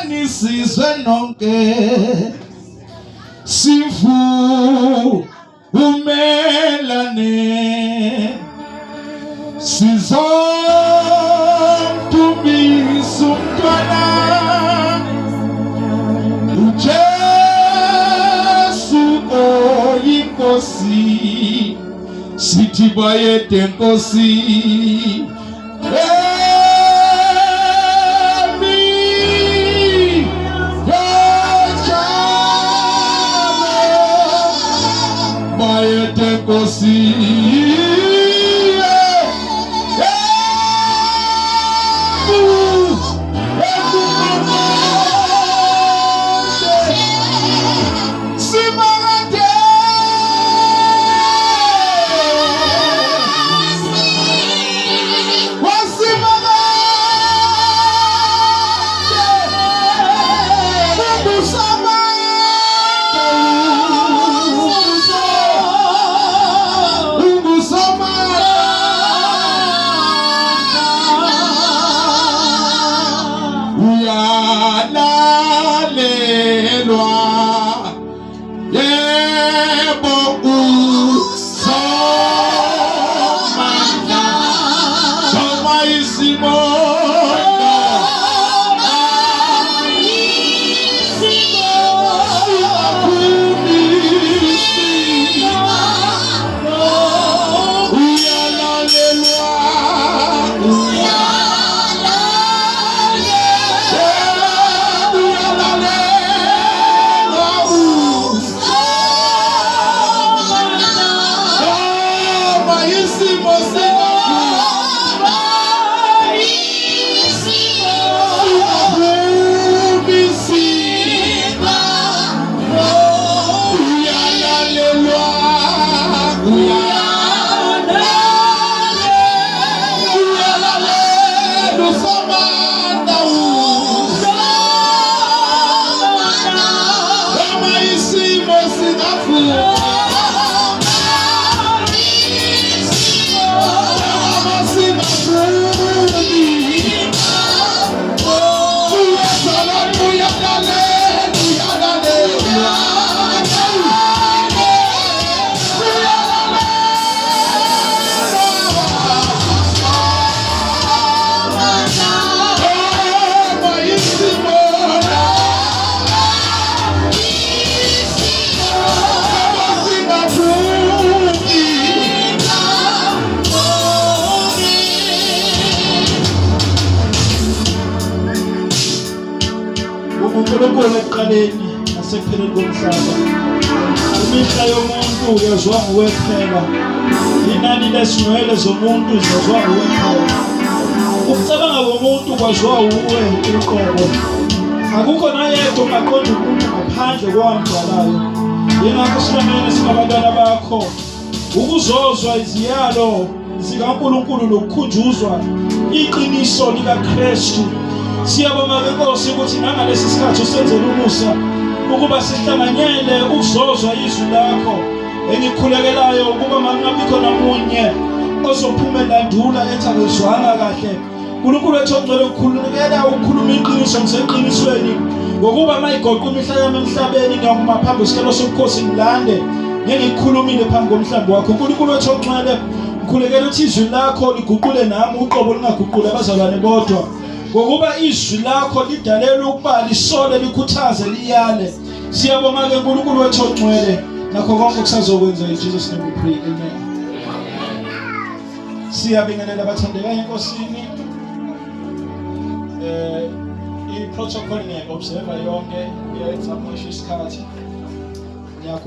nisizwe nonke sivumelane sizomdumise umntwana uJesu oyinkosi sithi bayede nkosi bayede nkosi uNkulunkulu ekuqaleni nasekupheleni komhlaba imihla yomuntu yazwa ngowephela inani lezinwele zomuntu zazwa ngowephela ukucabanga komuntu kwazwa uwe uqobo akukho nayedwa ongaqonda umuntu ngaphandle kwamdalayo yingakho sihlangene singabantwana bakho ukuzozwa iziyalo zikaNkulunkulu nokukhunjuzwa iqiniso likaKristu. Siyabonga Nkosi ukuthi nangalesi sikhathi usenzele umusa ukuba sihlanganyele ukuzozwa izwi lakho. Engikhulekelayo ukuba mangabikho namunye ozophuma endandula ethi akezwanga kahle. uNkulunkulu wethu ongcwele ukukhulekela ukukhuluma iqiniso ngiseqinisweni ngokuba mayigoqa imihla yami emhlabeni ngiyakuma phambi kwesikelo sobukhosi ngilande ngikhulumile phambi komhlambi wakho. uNkulunkulu wethu ongcwele ngikhulekela ukuthi izwi lakho liguqule nami uqobo lingaguqule abazalwane bodwa ngokuba izwi lakho lidalela ukuba lisole likhuthaze liyale. Siyabonga ke uNkulunkulu wethu ongcwele nakho konke kusazokwenza in Jesus name we pray, amen. Siyabingelela abathandekayo enkosini. I-protocol ngiyayi-observa yonke uyayenza mosha isikhathi. Ngiyakho